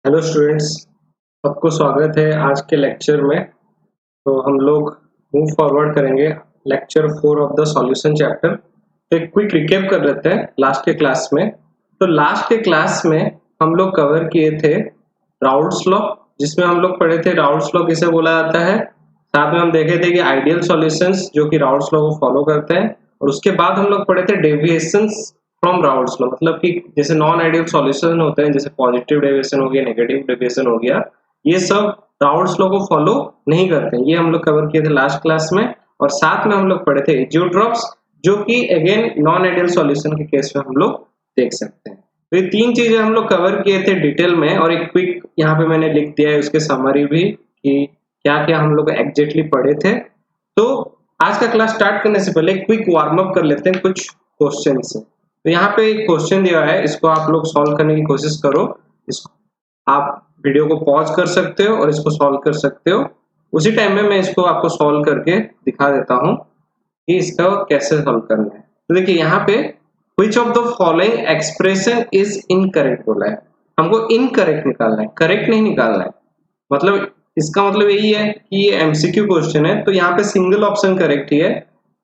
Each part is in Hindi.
हेलो स्टूडेंट्स, सबको स्वागत है आज के लेक्चर में। तो हम लोग मूव फॉरवर्ड करेंगे lecture 4 of the solution chapter. तो एक क्विक रिकैप कर लेते हैं लास्ट के क्लास में। तो लास्ट के क्लास में हम लोग कवर किए थे राउल्ट्स लॉ, जिसमें हम लोग पढ़े थे राउल्ट्स लॉ किसे बोला जाता है। साथ में हम देखे थे कि आइडियल सॉल्यूशंस जो कि राउल्ट्स लॉ को फॉलो करते हैं, और उसके बाद हम लोग पढ़े थे डेविएशंस फ्रॉम राउल्ट्स लॉ, मतलब कि जैसे नॉन आइडियल सॉल्यूशन होते हैं, जैसे पॉजिटिव डेविएशन हो गया, नेगेटिव डेविएशन हो गया, ये सब राउल्ट्स लॉ को फॉलो नहीं करते हैं। ये हम लोग कवर किए थे लास्ट क्लास में। और साथ में हम लोग पढ़े थे जियोट्रॉप्स, जो कि अगेन नॉन आइडियल सॉल्यूशन के केस में हम लोग देख सकते हैं। तो ये तीन चीजें हम लोग कवर किए थे डिटेल में, और एक क्विक यहाँ पे मैंने लिख दिया है उसके समरी भी कि क्या क्या हम लोग एग्जैक्टली पढ़े थे। तो आज का क्लास स्टार्ट करने से पहले क्विक वार्म अप कर लेते हैं कुछ क्वेश्चन से। तो यहाँ पे एक क्वेश्चन दिया है, इसको आप लोग सॉल्व करने की कोशिश करो। इसको आप वीडियो को पॉज कर सकते हो और इसको सॉल्व कर सकते हो। उसी टाइम में मैं इसको आपको सॉल्व करके दिखा देता हूँ कि इसका कैसे सॉल्व करना है। तो देखिए यहाँ पे which of the following expression is incorrect बोला है। हमको इनकरेक्ट निकालना है, करेक्ट नहीं निकालना है। मतलब इसका मतलब यही है कि ये एमसीक्यू क्वेश्चन है, तो यहाँ पे सिंगल ऑप्शन करेक्ट ही है।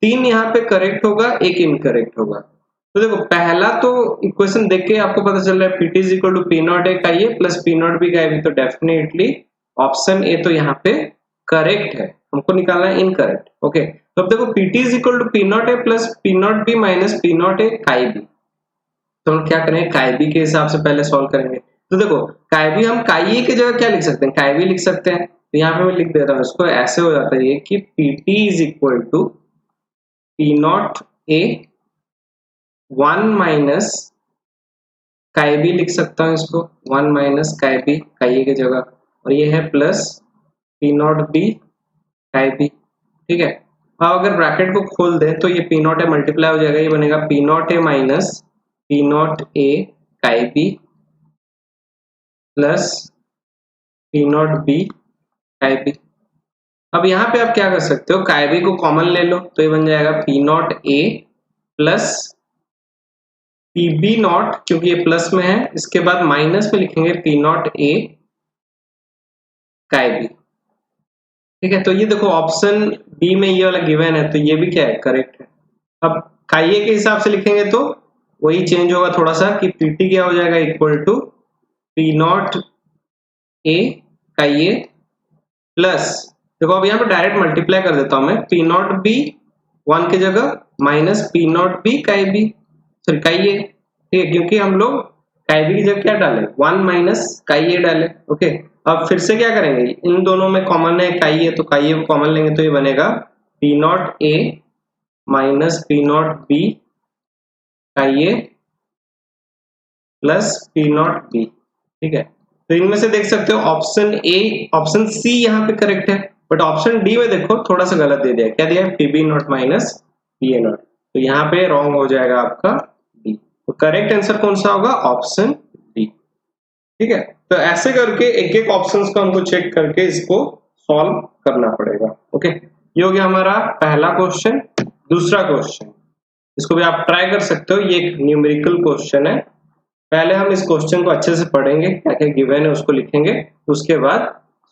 3 यहाँ पे करेक्ट होगा, एक इनकरेक्ट होगा। तो देखो पहला तो इक्वेशन देख के आपको पता चल रहा है Pt is equal to P not a का ये प्लस P नॉट बी का ये, तो डेफिनेटली ऑप्शन ए तो यहाँ पे करेक्ट है। हमको निकालना है इनकरेक्ट। ओके, तो अब देखो Pt is equal to P not A plus P not be minus P not A chi B. तो हम क्या करेंगे, काई बी के हिसाब से पहले सॉल्व करेंगे। तो देखो काई बी हम काई ए की जगह क्या लिख सकते हैं, काई बी लिख सकते हैं। तो यहाँ पे मैं लिख देता हूँ इसको, ऐसे हो जाता है ये कि Pt is equal to P not a 1 minus काई बी लिख सकता हूँ इसको, 1 माइनस काई बी काई ए की जगह, और ये है plus P not B chi B. ठीक है, अब अगर ब्रैकेट को खोल दें तो ये P नॉट ए मल्टीप्लाई हो जाएगा, ये बनेगा P not A minus P not A chi B plus P not B chi B. अब यहाँ पे आप क्या कर सकते हो, काई बी को कॉमन ले लो, तो ये बन जाएगा P not A plus PB not, क्योंकि ये प्लस में है, इसके बाद माइनस में लिखेंगे P not A chi B. ठीक है, तो ये देखो ऑप्शन बी में ये वाला गिवन है, तो ये भी क्या है, करेक्ट है। अब काई ए के हिसाब से लिखेंगे तो वही चेंज होगा थोड़ा सा कि पीटी क्या हो जाएगा, equal to P not A chi A plus, देखो अब यहाँ पे डायरेक्ट मल्टीप्लाई कर देता हूं मैं, P नॉट बी 1 की जगह minus P not B chi B, sorry काई ए। ठीक है, क्योंकि हम लोग काई बी की जगह क्या डाले, 1 माइनस काई ए डाले। ओके, अब फिर से क्या करेंगे, इन दोनों में कॉमन है काई ए, तो काई ए को कॉमन लेंगे तो ये बनेगा P not A minus P not B काई A plus P not be. ठीक है, तो इनमें से देख सकते हो ऑप्शन ए, ऑप्शन सी यहाँ पे करेक्ट है, बट ऑप्शन डी में देखो थोड़ा सा गलत दे दिया, क्या दिया है, PB not minus P A not, तो यहाँ पे रॉन्ग हो जाएगा आपका डी। तो करेक्ट आंसर कौन सा होगा, ऑप्शन डी। ठीक है, तो ऐसे करके एक एक ऑप्शंस को हमको चेक करके इसको सॉल्व करना पड़ेगा। ओके, ये हो गया हमारा पहला क्वेश्चन। दूसरा क्वेश्चन, इसको भी आप ट्राई कर सकते हो, ये एक न्यूमेरिकल क्वेश्चन है। पहले हम इस क्वेश्चन को अच्छे से पढ़ेंगे, क्या क्या गिवन है उसको लिखेंगे, उसके बाद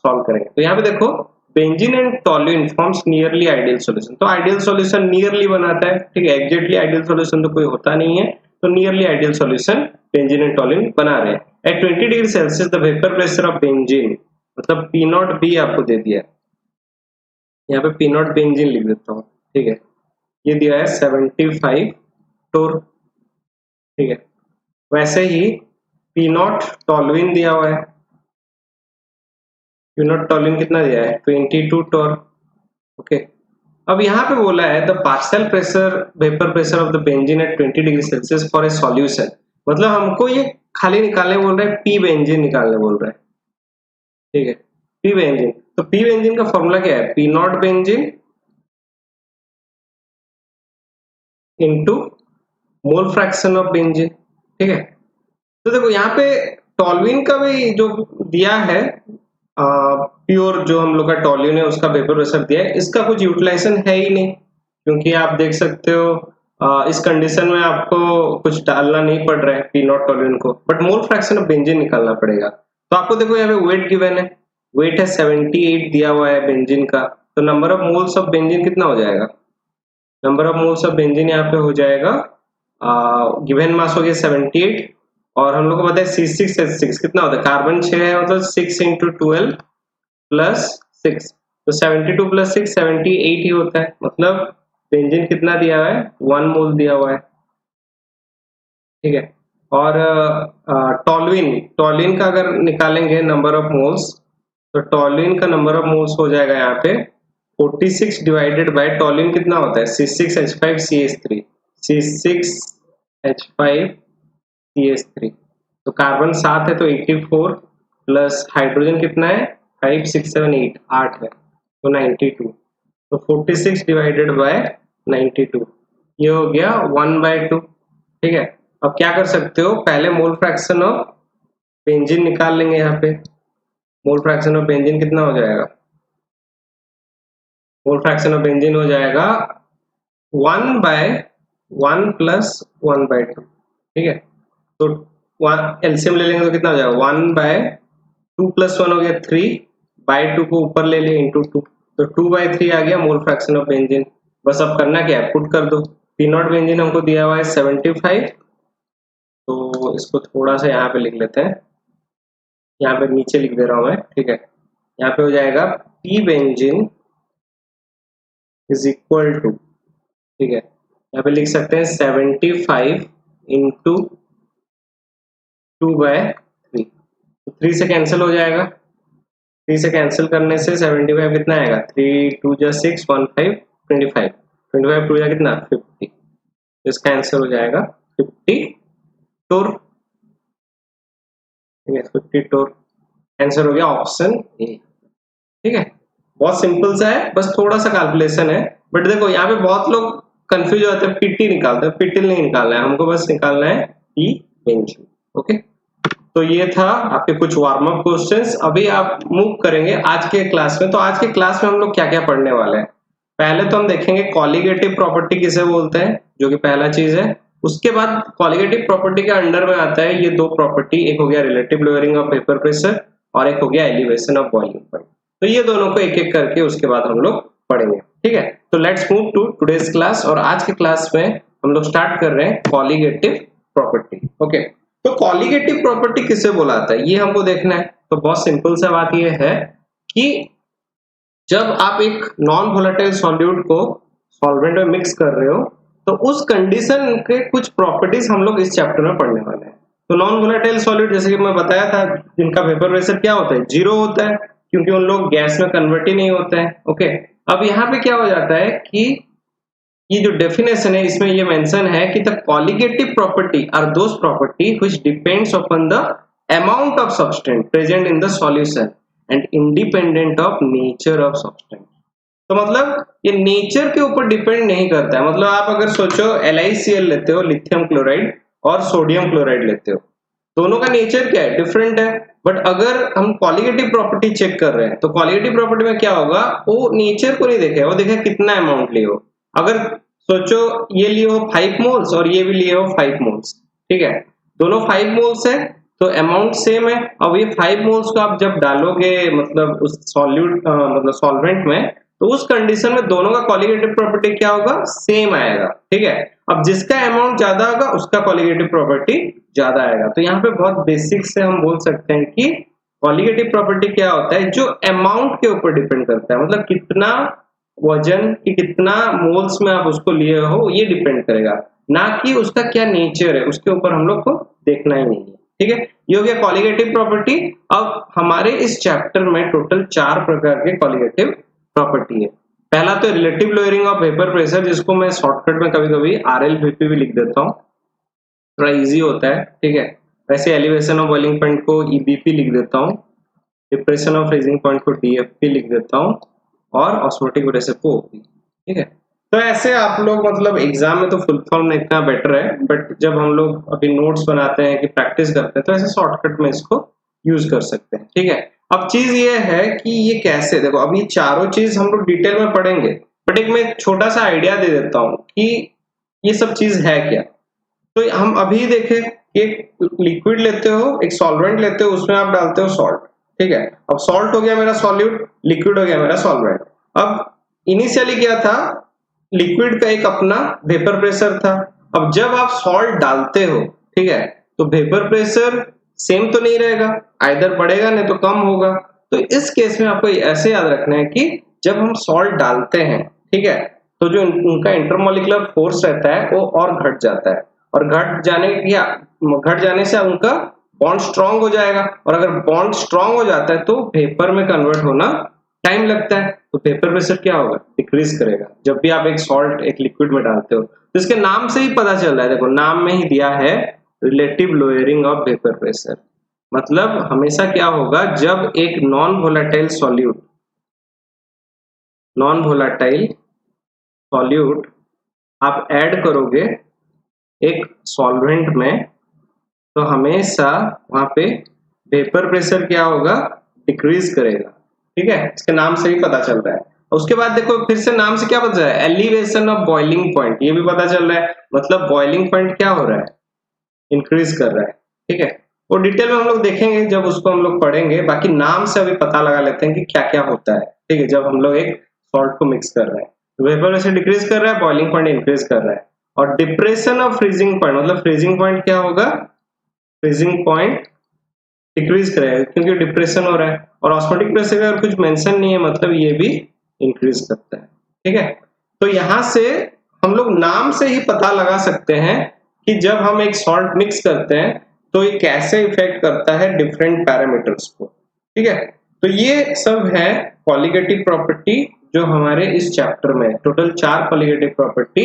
सॉल्व करेंगे। तो यहाँ पे देखो, benzene and toluene forms nearly ideal solution. तो आइडियल सॉल्यूशन नियरली बनाता है, ठीक है, एग्जैक्टली आइडियल सॉल्यूशन तो कोई होता नहीं है, तो nearly ideal solution benzene and toluene बना रहे हैं। At 20 degree Celsius the vapour pressure of benzene, मतलब P नॉट बी आपको दे दिया है, यहाँ पे P नॉट बेंजीन लिख देता हूँ। ठीक है, ये दिया है 75 टोर। ठीक है, वैसे ही P नॉट टोल्यूइन दिया हुआ है, P नॉट टोल्यूइन कितना दिया है, 22 टोर। ओके, अब यहाँ पे बोला है the partial pressure vapour pressure of the benzene at 20 degree Celsius for a solution, मतलब हमको ये खाली निकालने बोल रहा है, P बेंजीन निकालने बोल रहा है। ठीक है, P बेंजीन, तो P बेंजीन का फॉर्मूला क्या है, P not benzene into mole fraction of benzene. ठीक है, तो देखो यहाँ पे टोल्यूइन का भी जो दिया है, प्योर जो हम लोग का टोल्यूइन है उसका वेपर प्रेशर दिया है, इसका कुछ यूटिलाइजेशन है ही नहीं, क्योंकि आप देख सकते हो इस कंडीशन में आपको कुछ डालना नहीं पड़ रहा है P नॉट टोल्यूइन को, but mole fraction of benzene निकालना पड़ेगा। तो आपको देखो यहाँ पे वेट गिवन है, वेट है 78 दिया हुआ है बेंजीन का, तो number of moles of benzene कितना हो जाएगा, number of moles of benzene यहाँ पे हो जाएगा गिवन मास हो गया 78, और हम लोग को पता है C6H6 कितना होता है, कार्बन 6 है मतलब 6 × 12 + 6, तो 72 + 6 78 ही होता है, मतलब बेंजीन कितना दिया हुआ है 1 मोल दिया हुआ है, ठीक है। और टॉल्यूइन का अगर निकालेंगे नंबर ऑफ मोल्स, तो टॉल्यूइन का नंबर ऑफ मोल्स हो जाएगा यहाँ पे 46 डिवाइडेड बाय टॉल्यूइन कितना होता है C6H5CH3, C6H5CH3, तो कार्बन 7 है तो 84 प्लस हाइड्रोजन कितना है 5 6 7 8 8 है तो 92, तो 46 डिवाइडेड बाय 92, ये हो गया 1/2, ठीक है। अब क्या कर सकते हो, पहले मोल फ्रैक्शन ऑफ बेंजीन निकाल लेंगे, यहाँ पे मोल फ्रैक्शन ऑफ बेंजीन कितना हो जाएगा, मोल फ्रैक्शन ऑफ बेंजीन हो जाएगा 1/1 + 1/2, ठीक है। तो एलसीएम ले लेंगे तो कितना हो जाएगा 1/2 + 1 हो गया 3/2 को ऊपर ले लिए × 2, तो 2/3 आ गया मोल फ्रैक्शन ऑफ बेंजीन। बस अब करना क्या है, पुट कर दो। P0 बेंजीन हमको दिया हुआ है 75, तो इसको थोड़ा सा यहाँ पे लिख लेते हैं, यहाँ पे नीचे लिख दे रहा हूं मैं, ठीक है। यहाँ पे हो जाएगा P benzene is equal to, ठीक है, यहाँ पे लिख सकते हैं 75 × 2/3, तो 3 से कैंसिल हो जाएगा, 3 से कैंसिल करने से 75 कितना आएगा, 3 2 × 6 1 5 25 25 2 कितना 50, तो इसका आंसर हो जाएगा 50 टोर, ठीक है, 50 टोर आंसर हो गया ऑप्शन ए, ठीक है। बहुत सिंपल सा है, बस थोड़ा सा कैलकुलेशन है, बट देखो यहाँ पे बहुत लोग कंफ्यूज होते हैं, पीटी निकालते हैं, पीटी नहीं निकालना है हमको, बस निकालना है पी बेंजीन, ओके। तो ये था आपके कुछ वार्म अप क्वेश्चंस। अभी आप मूव करेंगे आज के क्लास में, तो आज के क्लास में हम लोग क्या क्या पढ़ने वाले हैं, पहले तो हम देखेंगे कॉलिगेटिव प्रॉपर्टी किसे बोलते हैं, जो कि पहला चीज है। उसके बाद कॉलिगेटिव प्रॉपर्टी के अंडर में आता है ये दो प्रॉपर्टी, एक हो गया relative lowering of vapour pressure और एक हो गया एलिवेशन ऑफ बॉइलिंग पॉइंट, तो ये दोनों को एक एक करके उसके बाद हम लोग पढ़ेंगे, ठीक है। तो let's move to today's class, और आज के क्लास में हम लोग स्टार्ट कर रहे हैं कॉलिगेटिव प्रॉपर्टी, ओके। तो कॉलिगेटिव प्रॉपर्टी किसे बुलाता है ये हमको देखना है। तो बहुत सिंपल सा बात ये है कि जब आप एक नॉन वोलेटाइल सॉल्यूट को सॉल्वेंट में मिक्स कर रहे हो, तो उस कंडीशन के कुछ प्रॉपर्टीज हम लोग इस चैप्टर में पढ़ने वाले हैं। तो नॉन वोलेटाइल सॉल्यूट जैसे कि मैं बताया था, जिनका वेपर प्रेशर क्या होता है, 0 होता है, क्योंकि उन लोग गैस में कन्वर्ट ही नहीं होते हैं, ओके। अब यहाँ पे क्या हो जाता है कि ये जो डेफिनेशन है इसमें ये मेंशन है कि the colligative property are those property which depends upon the amount of substance present in the solution and independent of nature of substance. तो मतलब ये नेचर के ऊपर डिपेंड नहीं करता है, मतलब आप अगर सोचो LiCl लेते हो, लिथियम क्लोराइड, और सोडियम क्लोराइड लेते हो, दोनों का नेचर क्या है, डिफरेंट है। बट अगर हम कॉलिगेटिव प्रॉपर्टी चेक कर रहे हैं, तो कॉलिगेटिव प्रॉपर्टी में क्या होगा, वो नेचर को नहीं देखेगा, वो देखेगा कितना अमाउंट लिए हो। अगर सोचो ये लिए हो 5 मोल्स और ये भी लिए हो 5 मोल्स, ठीक है, दोनों 5 मोल्स है तो अमाउंट सेम है। अब ये 5 मोल्स को आप जब डालोगे मतलब उस सॉल्यूट मतलब सॉल्वेंट में, तो उस कंडीशन में दोनों का कॉलिगेटिव प्रॉपर्टी क्या होगा, सेम आएगा, ठीक है। अब जिसका अमाउंट ज्यादा होगा उसका कॉलिगेटिव प्रॉपर्टी ज्यादा आएगा। तो यहाँ पे बहुत बेसिक से हम बोल सकते हैं कि कॉलिगेटिव प्रॉपर्टी क्या होता है, जो अमाउंट के ऊपर डिपेंड करता है, मतलब कितना वजन की कितना मोल्स में आप उसको लिए हो ये डिपेंड करेगा, ना कि उसका क्या नेचर है, उसके ऊपर हम लोग को देखना ही नहीं है, ठीक है। ये हो गया कॉलिगेटिव प्रॉपर्टी। अब हमारे इस चैप्टर में टोटल 4 प्रकार के कॉलिगेटिव प्रॉपर्टी है। पहला तो relative lowering of vapour pressure, जिसको मैं शॉर्टकट में कभी कभी RLVP भी लिख देता हूँ, थोड़ा इजी होता है, ठीक है। वैसे एलिवेशन ऑफ बॉइलिंग पॉइंट को EBP लिख देता हूँ, डिप्रेशन ऑफ फ्रीजिंग पॉइंट को DFP लिख देता हूँ, और ऑस्मोटिक प्रेशर को OP, ठीक है। तो ऐसे आप लोग मतलब एग्जाम में तो फुल फॉर्म लिखना बेटर है, बट जब हम लोग अभी नोट्स बनाते हैं कि प्रैक्टिस करते हैं, तो ऐसे शॉर्टकट में इसको यूज कर सकते हैं, ठीक है। अब चीज ये है कि ये कैसे, देखो अभी चारों चीज हम लोग डिटेल में पढ़ेंगे, बट एक मैं छोटा सा आइडिया दे देता हूँ कि ये सब चीज है क्या। तो हम अभी देखें कि एक लिक्विड लेते हो, एक सॉल्वेंट लेते हो, उसमें आप डालते हो सॉल्ट, ठीक है। अब सॉल्ट हो गया मेरा सॉल्यूट, लिक्विड हो गया मेरा सॉल्वेंट। अब इनिशियली क्या था, लिक्विड का एक अपना वेपर प्रेशर था। अब जब आप सॉल्ट डालते हो, ठीक है, तो वेपर प्रेशर सेम तो नहीं रहेगा, आइदर बढ़ेगा नहीं तो कम होगा। तो इस केस में आपको ऐसे याद रखना है कि जब हम सॉल्ट डालते हैं, ठीक है, तो जो उनका इंटरमोलिकुलर फोर्स रहता है वो और घट जाता है, और घट जाने से उनका बॉन्ड स्ट्रांग हो जाएगा, और अगर बॉन्ड स्ट्रांग हो जाता है तो वेपर में कन्वर्ट होना टाइम लगता है, तो वेपर प्रेशर क्या होगा, डिक्रीज करेगा। जब भी आप एक सॉल्ट एक लिक्विड में डालते हो, तो इसके नाम से ही पता चल रहा है, देखो नाम में ही दिया है relative lowering of vapour pressure. मतलब हमेशा क्या होगा, जब एक नॉन वोलेटाइल सॉल्यूट आप ऐड करोगे एक सॉल्वेंट में, तो हमेशा वहां पे वेपर प्रेशर क्या होगा, डिक्रीज करेगा, ठीक है। इसके नाम से ही पता चल रहा है। उसके बाद देखो फिर से नाम से क्या पता चल रहा है, एलिवेशन ऑफ बॉइलिंग पॉइंट, ये भी पता चल रहा है। मतलब बॉइलिंग पॉइंट क्या हो रहा है, इंक्रीज कर रहा है, ठीक है। वो डिटेल में हम लोग देखेंगे जब उसको हम लोग पढ़ेंगे, बाकी नाम से अभी पता लगा लेते हैं कि क्या क्या होता है, ठीक है, जब हम लोग एक सॉल्ट को मिक्स कर रहे हैं। तो वेपर प्रेशर डिक्रीज कर रहा है, बॉइलिंग पॉइंट इंक्रीज कर रहा है। और डिप्रेशन ऑफ फ्रीजिंग पॉइंट, मतलब फ्रीजिंग पॉइंट क्या होगा, फ्रीजिंग पॉइंट डिक्रीज करेगा क्योंकि डिप्रेशन हो रहा है। और ऑस्मोटिक प्रेशर का कुछ मेंशन नहीं है, मतलब ये भी इंक्रीज करता है, ठीक है। तो यहां से हम लोग नाम से ही पता लगा सकते हैं कि जब हम एक सॉल्ट मिक्स करते हैं तो ये कैसे इफेक्ट करता है डिफरेंट पैरामीटर्स को, ठीक है। तो ये सब है कॉलिगेटिव प्रॉपर्टी जो हमारे इस चैप्टर में, टोटल 4 कॉलिगेटिव प्रॉपर्टी,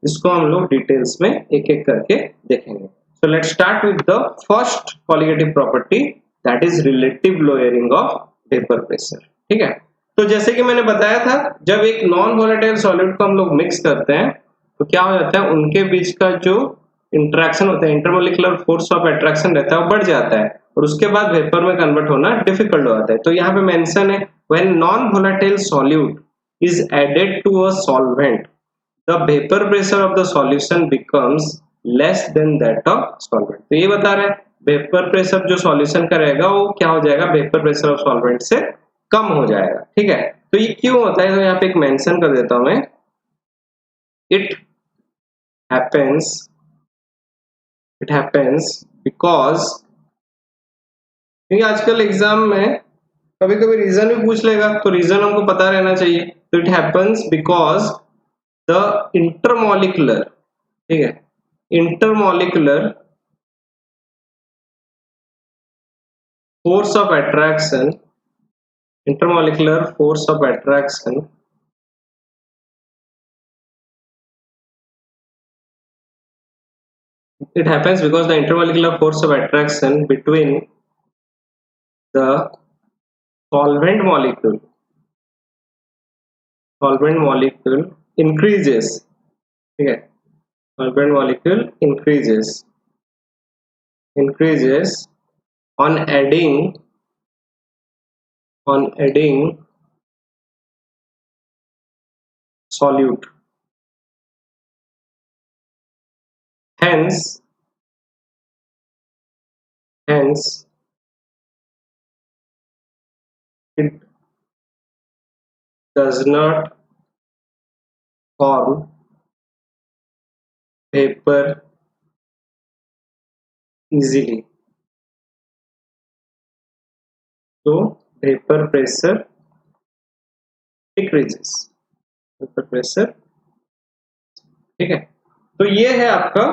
इसको हम लोग डिटेल्स में एक एक करके देखेंगे। So let's start with the first colligative property, that is relative lowering of vapor pressure, ठीक है। तो जैसे कि मैंने बताया था, जब एक नॉन वोलेटाइल सॉलिड को हम लोग मिक्स करते हैं तो क्या हो जाता है, उनके बीच का जो इंटरेक्शन होता है, इंटरमोलिकुलर फोर्स ऑफ अट्रैक्शन रहता है, वो बढ़ जाता है, और उसके बाद वेपर में कन्वर्ट होना डिफिकल्ट हो जाता है। तो यहाँ पे मेंशन है, when non volatile solute is added to a solvent, the vapor pressure of the solution becomes less than that of solvent। तो ये बता रहे हैं वेपर प्रेशर जो सॉल्यूशन का रहेगा वो क्या हो जाएगा, वेपर प्रेशर ऑफ सॉल्वेंट से कम हो जाएगा, ठीक है। तो ये क्यों होता है, तो यहाँ पे एक मेंशन कर देता हूं मैं, इट हैपेंस बिकॉज, क्योंकि आजकल एग्जाम में कभी कभी रीजन भी पूछ लेगा, तो रीजन हमको पता रहना चाहिए। तो it happens because the intermolecular, ठीक है, intermolecular force of attraction, intermolecular force of attraction it happens because the intermolecular force of attraction between the solvent molecule increases, ठीक है, solvent molecule increases on adding solute, hence it does not form vapor easily, so vapor pressure decreases, vapor pressure, ठीक है। तो ये है आपका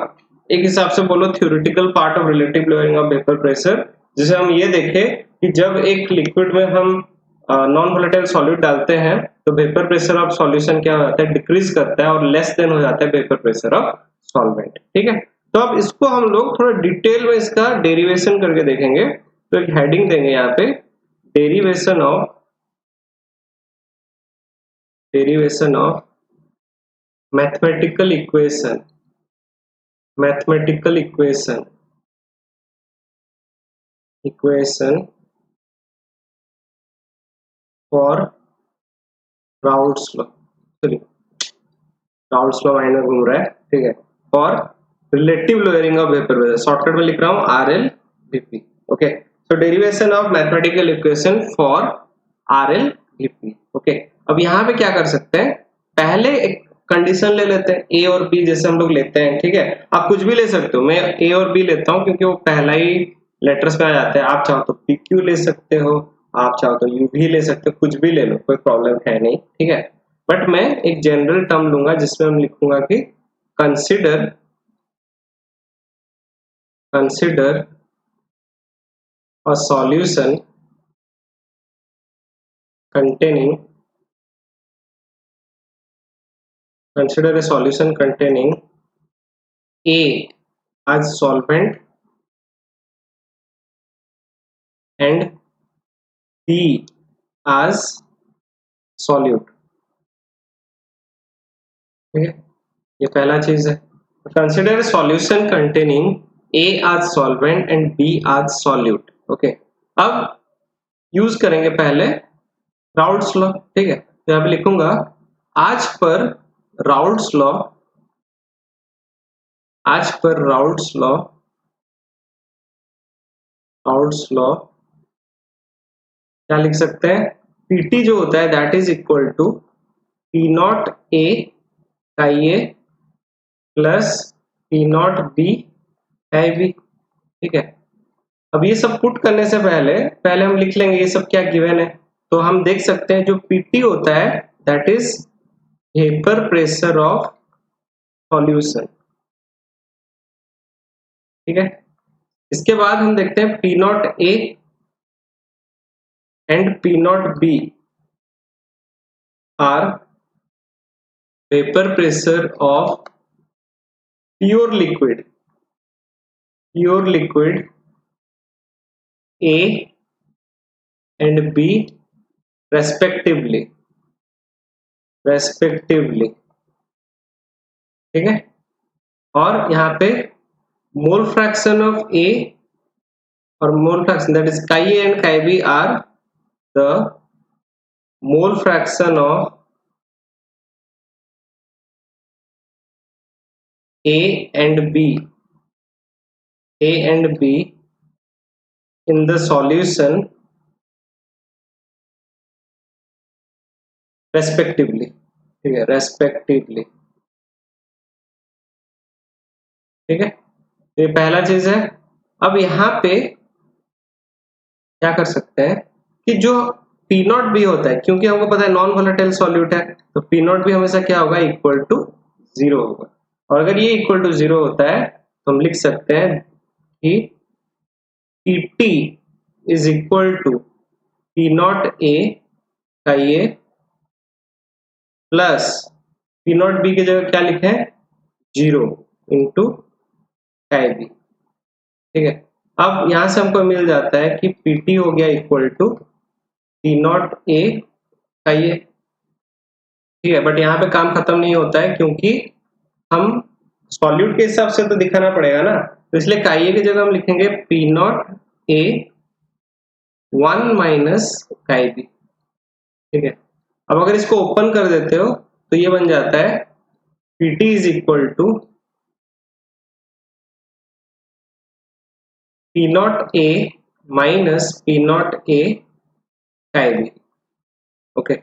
एक हिसाब से बोलो theoretical part of relative lowering of vapour pressure, जिसे हम ये देखें कि जब एक लिक्विड में हम नॉन वोलेटाइल सॉल्यूट डालते हैं तो वेपर प्रेशर ऑफ सॉल्यूशन क्या हो जाता है, डिक्रीज करता है, और लेस देन हो जाता है वेपर प्रेशर ऑफ सॉल्वेंट, ठीक है। तो अब इसको हम लोग थोड़ा डिटेल में इसका डेरिवेशन करके देखेंगे। तो एक हेडिंग देंगे यहाँ पे, derivation of mathematical equation for Raoult's law, sorry Raoult's law minor घूम रहा है, ठीक है, for relative lowering of vapour pressure, shortcut में लिख रहा हूँ RLVP। Okay, so derivation of mathematical equation for RLVP। Okay, अब यहाँ पे क्या कर सकते हैं, पहले एक कंडीशन ले लेते हैं A और B जैसे हम लोग लेते हैं, ठीक है। आप कुछ भी ले सकते हो, मैं A और B लेता हूँ क्योंकि वो पहला ही लेटर्स में आ जाते हैं। आप चाहो तो PQ ले सकते हो, आप चाहो तो UV ले सकते हो, कुछ भी ले लो, कोई प्रॉब्लम है नहीं, ठीक है। बट मैं एक जनरल टर्म लूंगा जिसमें हम लिखूंगा कि consider a solution containing A as solvent and B as solute, ठीक है। ये पहला चीज है, consider solution containing A as solvent and B as solute। Okay, अब यूज करेंगे पहले राउल्ट्स लॉ, ठीक है। तो यहाँ पे लिखूंगा आज पर राउल्ट्स लॉ, क्या लिख सकते हैं, PT जो होता है that is equal to P not A का ये प्लस P नॉट B का B, ठीक है। अब ये सब पुट करने से पहले हम लिख लेंगे ये सब क्या गिवन है। तो हम देख सकते हैं जो PT होता है that is vapour pressure of solution, ठीक है। इसके बाद हम देखते हैं P not A and P not B are vapor pressure of pure liquid A and B respectively, ठीक है। और यहाँ पे मोल फ्रैक्शन ऑफ A और mole fraction that is chi A and chi B are the mole fraction of A and B in the solution respectively, ठीक है, respectively, ठीक है। ये पहला चीज है। अब यहाँ पे क्या कर सकते हैं कि जो P नॉट B होता है, क्योंकि हमको पता है नॉन वोलेटाइल सॉल्यूट है, तो P नॉट B हमेशा क्या होगा, इक्वल टू 0 होगा। और अगर ये इक्वल टू 0 होता है तो हम लिख सकते हैं कि PT is equal to P not A का ये प्लस P नॉट B की जगह क्या लिखे हैं 0 इंटू chi B, ठीक है। अब यहां से हमको मिल जाता है कि PT हो गया equal to P not A का ये, ठीक है। बट यहाँ पे काम खत्म नहीं होता है क्योंकि हम सॉल्यूट के हिसाब से तो दिखाना पड़ेगा ना, तो इसलिए काइए की जगह हम लिखेंगे P नॉट A 1 माइनस काई B, ठीक है। अब अगर इसको ओपन कर देते हो तो ये बन जाता है PT is equal to P not A minus P not A chi B। Okay,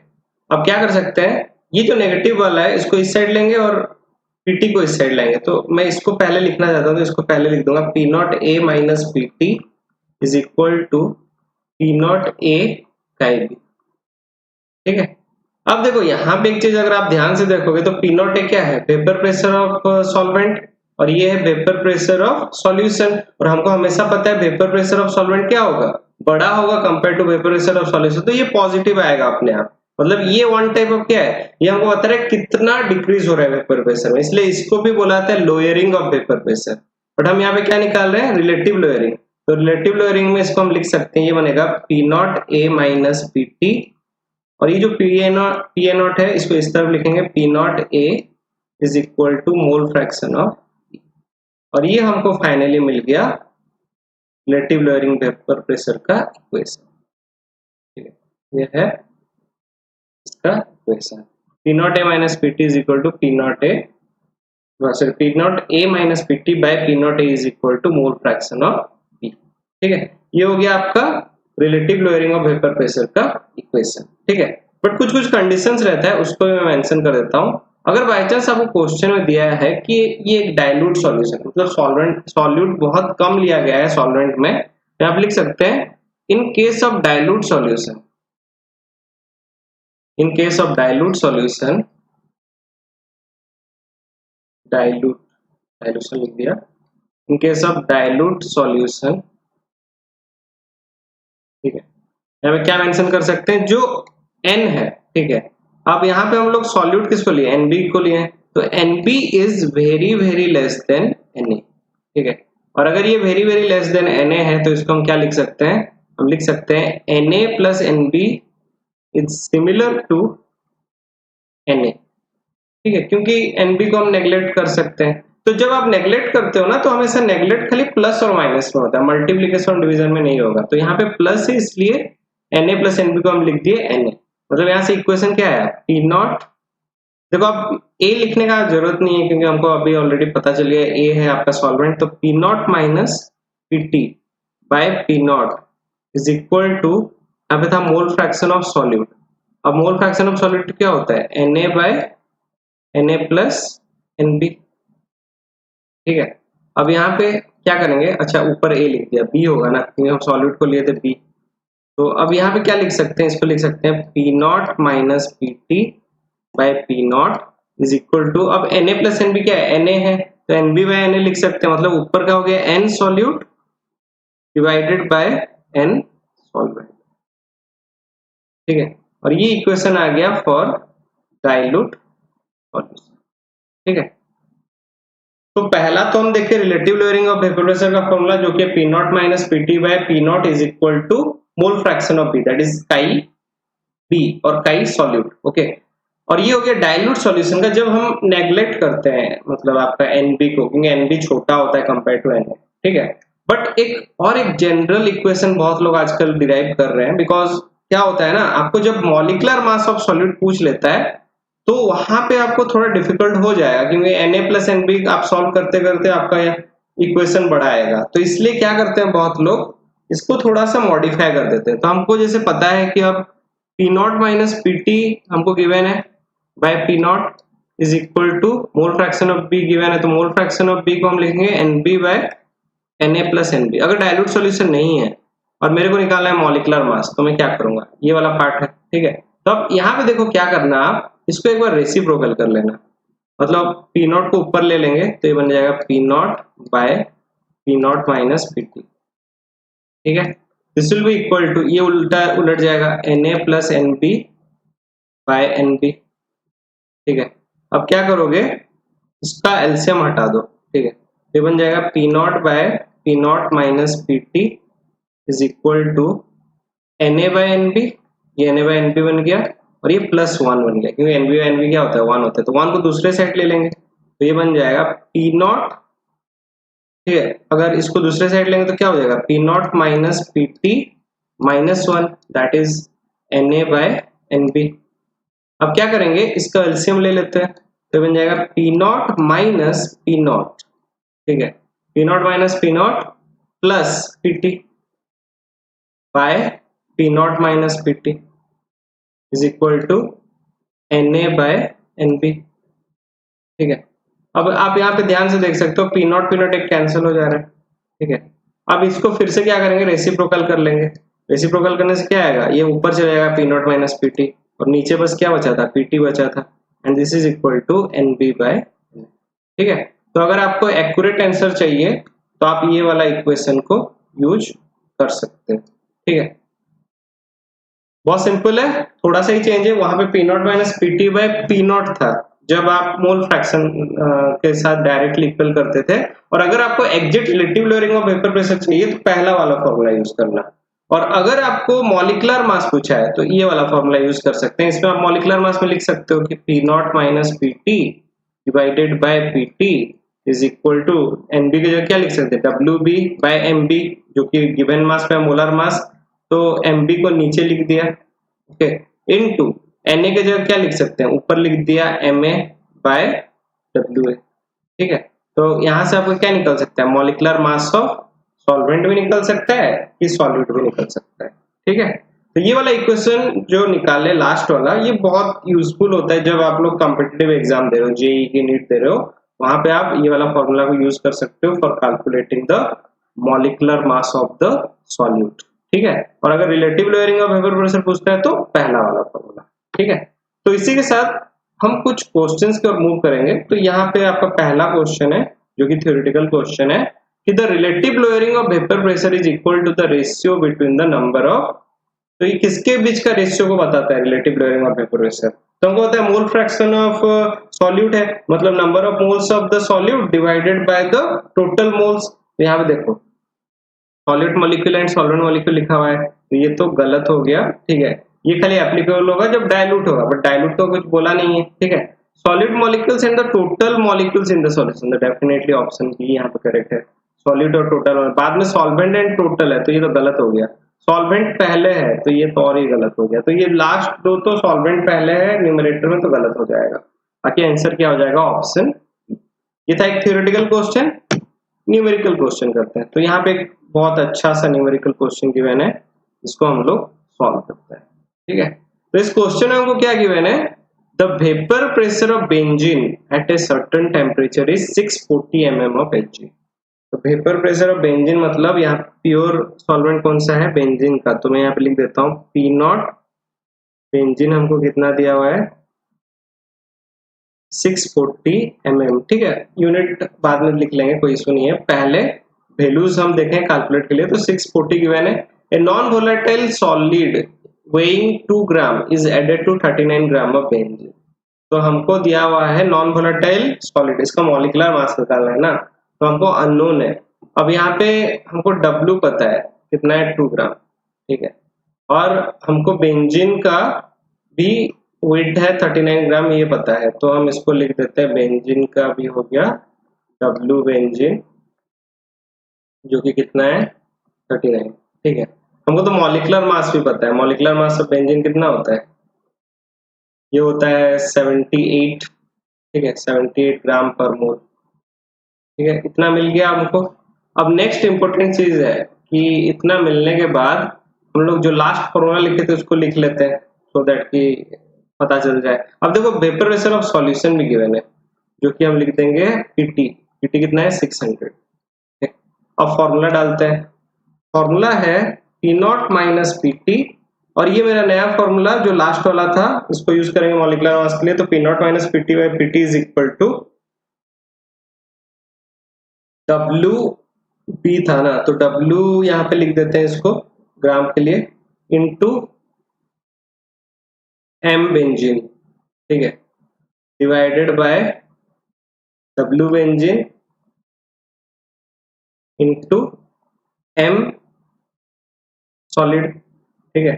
अब क्या कर सकते हैं, ये जो नेगेटिव वाला है इसको इस साइड लेंगे और PT को इस साइड लाएंगे। तो मैं इसको पहले लिखना चाहता हूँ तो इसको पहले लिख दूंगा P not A minus PT is equal to P not A chi B, ठीक है। अब देखो यहाँ पे एक चीज अगर आप ध्यान से देखोगे तो P नॉट A क्या है, वेपर प्रेशर ऑफ सॉल्वेंट, और ये है वेपर प्रेशर ऑफ सॉल्यूशन। और हमको हमेशा पता है वेपर प्रेशर ऑफ सॉल्वेंट क्या होगा, बड़ा होगा compare to vapour pressure of solution, तो ये पॉजिटिव आएगा अपने आप। मतलब ये वन टाइप ऑफ क्या है, ये हमको बता रहा है कितना डिक्रीज हो रहा है वेपर प्रेशर में, इसलिए इसको भी बोला जाता है lowering of vapour pressure. But हम यहाँ पे क्या निकाल रहे हैं, रिलेटिव लोअरिंग। तो रिलेटिव लोअरिंग में इसको हम लिख सकते हैं, ये बनेगा P not A minus PT, और ये जो पी ए नॉट है इसको इस तरफ लिखेंगे P not A is equal to mole fraction of, और ये हमको फाइनली मिल गया रिलेटिव लोअरिंग वेपर प्रेशर का इक्वेशन, ठीक है। ये है इसका इक्वेशन, P not A minus PT is equal to P not A sorry P naught A minus P T by P naught A is equal to mole fraction of P. ठीक है, ये हो गया आपका relative lowering of vapour pressure का इक्वेशन। ठीक है, बट कुछ कुछ कंडीशंस रहता है, उसको मैं मेंशन कर देता हूँ। अगर बाय चांस आपको क्वेश्चन में दिया है कि ये एक डाइल्यूट सॉल्यूशन, मतलब सॉल्यूट बहुत कम लिया गया है सॉल्वेंट में, तो आप लिख सकते हैं in case of dilute solution, in case of dilute solution, dilution लिख दिया, in case of dilute solution. ठीक है, यहाँ पे क्या मेंशन कर सकते हैं, जो n है। ठीक है, अब यहाँ पे हम लोग सॉल्यूट किसको लिए, NB को लिए, तो NB is very very less than Na। ठीक है, और अगर ये very very less than Na है तो इसको हम क्या लिख सकते हैं, हम लिख सकते हैं Na plus NB is similar to Na। ठीक है, क्योंकि NB को हम नेग्लेक्ट कर सकते हैं, तो जब आप नेग्लेक्ट करते हो ना तो हमेशा नेग्लेक्ट खाली प्लस और माइनस में होता है, मल्टीप्लिकेशन और डिवीजन में नहीं होगा। तो यहाँ पे प्लस है इसलिए Na प्लस NB को हम लिख दिए Na। मतलब यहाँ से इक्वेशन क्या है, P नॉट, देखो आप A लिखने का जरूरत नहीं है क्योंकि हमको अभी ऑलरेडी पता चल गया A है आपका सॉल्वेंट, तो P naught minus PT by P naught is equal to, यहाँ पे था मोल फ्रैक्शन ऑफ सॉल्यूट। अब मोल फ्रैक्शन ऑफ सॉल्यूट क्या होता है, Na by Na plus NB। ठीक है, अब यहाँ पे क्या करेंगे, अच्छा ऊपर A लिख दिया, B होगा ना क्योंकि हम सॉल्यूट को लिए थे B। तो अब यहाँ पे क्या लिख सकते हैं, इसको लिख सकते हैं P naught minus PT by P naught is equal to, अब Na प्लस NB क्या है, Na है तो NB बाय Na लिख सकते हैं, मतलब ऊपर का हो गया N solute divided by N solvent. ठीक है, और ये इक्वेशन आ गया फॉर डाइल्यूट सॉल्यूशन। ठीक है, तो पहला तो हम देखे relative lowering of vapour pressure का फॉर्मूला, जो कि P naught minus PT by P naught is equal to mole fraction of B, that is chi B और काई सॉल्यूट। ओके, और ये हो गया डाइल्यूट सॉल्यूशन का जब हम नेग्लेक्ट करते हैं, मतलब आपका NB को, क्योंकि NB छोटा होता है कंपेयर टू Na। ठीक है, बट एक जनरल इक्वेशन बहुत लोग आजकल डिराइव कर रहे हैं, बिकॉज क्या होता है ना, आपको जब मॉलिक्यूलर मास ऑफ सॉल्यूट पूछ लेता है तो वहां पे आपको थोड़ा डिफिकल्ट हो जाएगा, क्योंकि Na प्लस NB आप सॉल्व करते करते आपका इक्वेशन बड़ा आएगा। तो इसलिए क्या करते हैं बहुत लोग, इसको थोड़ा सा मॉडिफाई कर देते हैं। तो हमको जैसे पता है कि अब P नॉट माइनस PT हमको गिवन है by P naught is equal to mole fraction of B given है, तो मोल फ्रैक्शन ऑफ B को हम लिखेंगे NB by Na plus NB। अगर डाइल्यूट सॉल्यूशन नहीं है और मेरे को निकालना है मॉलिक्यूलर मास, तो मैं क्या करूंगा, ये वाला पार्ट है। ठीक है, तो अब यहाँ पे देखो क्या करना, आप इसको एक बार रेसिप्रोकल कर लेना, मतलब P नॉट को ऊपर ले लेंगे तो ये बन जाएगा P naught by P naught minus PT। ठीक है, this will be equal to, ये उल्टा उलट जाएगा Na plus NB by NB। ठीक है, अब क्या करोगे, इसका एलसीएम हटा दो। ठीक है, ये बन जाएगा P naught by P naught minus PT is equal to Na by NB, ये Na बाय NB बन गया और ये प्लस 1 बन गया, क्योंकि NB बाय NB क्या होता है, 1 होता है, तो 1 को दूसरे साइड ले लेंगे तो ये बन जाएगा P नॉट। ठीक है, अगर इसको दूसरे साइड लेंगे तो क्या हो जाएगा, P naught minus PT minus 1 that is Na by NB। अब क्या करेंगे, इसका एलसीएम ले लेते हैं तो बन जाएगा P naught minus P naught. ठीक है, P naught minus P naught plus PT by P naught minus PT is equal to Na by NB। ठीक है, अब आप यहाँ पे ध्यान से देख सकते हो P नॉट एक कैंसिल हो जा रहा है। ठीक है, अब इसको फिर से क्या करेंगे, रेसिप्रोकल कर लेंगे। रेसिप्रोकल करने से क्या आएगा, ये ऊपर चला जाएगा P नॉट माइनस PT और नीचे बस क्या बचा था, PT बचा था, and this is equal to NB by. ठीक है, तो अगर आपको एक्यूरेट आंसर चाहिए तो आप ये वाला इक्वेशन को यूज कर सकते हैं। ठीक है, बहुत सिंपल है, थोड़ा सा ही चेंज है, वहां पे P naught minus PT by P naught था जब आप मोल फ्रैक्शन के साथ डायरेक्टली इक्वल करते थे, और अगर आपको exact relative lowering of vapour pressure चाहिए तो पहला वाला फॉर्मूला यूज करना, और अगर आपको मॉलिक्यूलर मास पूछा है तो ये वाला फॉर्मूला यूज कर सकते हैं। इसमें आप मॉलिक्यूलर मास में लिख सकते हो कि P naught minus PT divided by PT is equal to NB की जगह क्या लिख सकते हैं, WB बाय MB, जो कि गिवन मास पे मोलर मास, तो MB को नीचे लिख दिया। ओके, इनटू Na की जगह क्या लिख सकते हैं, ऊपर लिख दिया Ma बाय WA। ठीक है। तो यहाँ से आपको क्या निकल सकता है, मॉलिक्यूलर मास ऑफ सॉल्वेंट भी निकल सकता है कि सॉल्यूट भी निकल सकता है। ठीक है, तो ये वाला इक्वेशन जो निकाले लास्ट वाला, ये बहुत यूजफुल होता है जब आप लोग कॉम्पिटिटिव एग्जाम दे रहे हो, जेई की नीट दे रहे हो, वहां पे आप ये वाला फॉर्मूला को यूज कर सकते हो for calculating the molecular mass of the solute. ठीक है, और अगर relative lowering of vapour pressure पूछता है तो पहला वाला फॉर्मूला। ठीक है, तो इसी के साथ हम कुछ क्वेश्चंस की ओर मूव करेंगे। तो यहाँ पे आपका पहला क्वेश्चन है जो कि थ्योरेटिकल क्वेश्चन है कि the relative lowering of vapour pressure is equal to the ratio between the number of, तो ये किसके बीच का रेशियो को बताता है relative lowering of vapour pressure, तो हमको पता है मोल फ्रैक्शन ऑफ सॉल्यूट है, मतलब number of moles of the solute divided by the total moles. यहाँ पे देखो solute molecule and solvent molecule लिखा हुआ है, तो ये तो गलत हो गया। ठीक है, ये खाली एप्लीकेबल होगा जब डाइल्यूट होगा, बट डाइल्यूट तो कुछ बोला नहीं है। ठीक है, solid molecules and the total molecules in the solution, तो डेफिनेटली ऑप्शन बी यहाँ पे करेक्ट है, सॉलिड और टोटल। और बाद में सॉल्वेंट एंड टोटल है तो ये तो गलत हो गया, सॉल्वेंट पहले है तो ये तो और ही गलत हो गया। तो ये लास्ट दो तो सॉल्वेंट पहले है न्यूमरेटर में तो गलत हो जाएगा, बाकी आंसर क्या हो जाएगा ऑप्शन। ये था एक थ्योरेटिकल क्वेश्चन। न्यूमेरिकल क्वेश्चन करते हैं, तो यहाँ पे एक बहुत अच्छा सा न्यूमेरिकल क्वेश्चन गिवन है, इसको हम लोग सॉल्व करते हैं। ठीक है, तो इस क्वेश्चन में हमको क्या गिवन है, the vapour pressure of benzene at a certain temperature is 640 mm of Hg। तो वेपर प्रेशर ऑफ बेंजीन मतलब यहाँ प्योर सॉल्वेंट कौन सा है, बेंजीन का, तो मैं यहाँ पे लिख देता हूँ P0। बेंजीन हमको कितना दिया हुआ है 640 mm। ठीक है, यूनिट बाद में लिख लेंगे, कोई इशू नहीं है, पहले वैल्यूज हम देखें कैलकुलेट के लिए। तो 640 गिवन है, a non volatile solid weighing 2 gram is added to 39 gram of benzene. तो हमको दिया हुआ है नॉन वोलेटाइल सॉलिड, इसका मॉलिक्यूलर मास निकालना है ना, तो हमको अननोन है। अब यहाँ पे हमको W पता है कितना है 2 ग्राम। ठीक है, और हमको बेंजीन का भी वेट है 39 ग्राम ये पता है, तो हम इसको लिख देते हैं बेंजीन का भी हो गया W बेंजीन, जो कि कितना है 39। ठीक है, हमको तो मॉलिक्यूलर मास भी पता है, मॉलिक्यूलर मास ऑफ बेंजीन कितना होता है, ये होता है 78। ठीक है, 78 ग्राम पर मोल। ठीक है, इतना मिल गया हमको। अब नेक्स्ट इंपॉर्टेंट चीज है कि इतना मिलने के बाद हम लोग जो लास्ट फॉर्मूला लिखे थे उसको लिख लेते हैं, सो दैट कि पता चल जाए। अब देखो वेपर प्रेशर ऑफ सॉल्यूशन भी गिवन है, जो कि हम लिख देंगे पीटी। पीटी कितना है 600। अब फॉर्मूला डालते हैं, फॉर्मूला है P0 माइनस पीटी, और ये मेरा नया फॉर्मूला जो लास्ट वाला था इसको यूज करेंगे मॉलिक्यूलर मास के लिए। तो P0 minus PT by PT is equal to W P था ना, तो W यहाँ पे लिख देते हैं इसको ग्राम के लिए, इंटू M बेंजीन। ठीक है, divided by W benzene into M solid. ठीक है,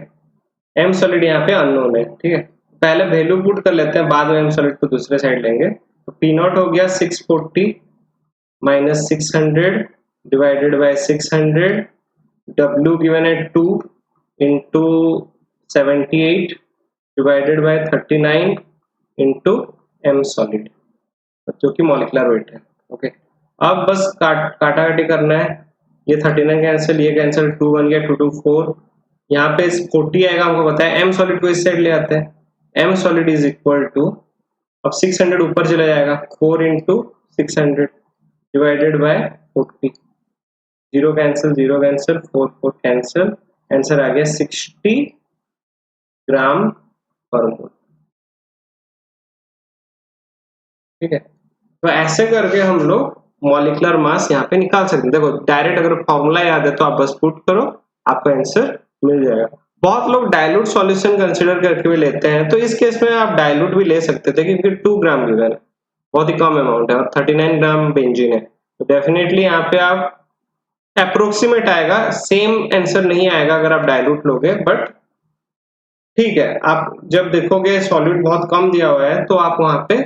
M सॉलिड यहाँ पे अननोन है। ठीक है, पहले वैल्यू पुट कर लेते हैं, बाद में M सॉलिड को दूसरे साइड लेंगे। तो P0 हो गया 640 minus 600 divided bye 600, W given है 2 into 78 divided by 39 into M solid, जो कि मॉलिक्यूलर वेट है। ओके, अब बस काटा काटी करना है, ये 39 कैंसिल, ये कैंसिल, 2 बन गया, 2 2 4, यहाँ पे 40 आएगा, हमको पता है। M सॉलिड को इस साइड ले आते हैं, M solid is equal to, अब 600 ऊपर चला जाएगा, 4 into 600 divided by 40, 0 cancel 4 4 cancel, answer आ गया 60 ग्राम पर मोल। ठीक है, तो ऐसे करके हम लोग मॉलिक्यूलर मास यहाँ पे निकाल सकते हैं। देखो डायरेक्ट अगर फॉर्मूला याद है तो आप बस पुट करो, आपको आंसर मिल जाएगा। बहुत लोग डाइल्यूट सॉल्यूशन कंसीडर करके भी लेते हैं, तो इस केस में आप डाइल्यूट भी ले सकते थे क्योंकि 2 ग्राम गिवन है, बहुत ही कम अमाउंट है, और 39 ग्राम बेंजीन है, तो डेफिनेटली यहाँ पे आप अप्रोक्सीमेट आएगा, सेम आंसर नहीं आएगा अगर आप डाइल्यूट लोगे, बट ठीक है, आप जब देखोगे सॉल्यूट बहुत कम दिया हुआ है तो आप वहां पे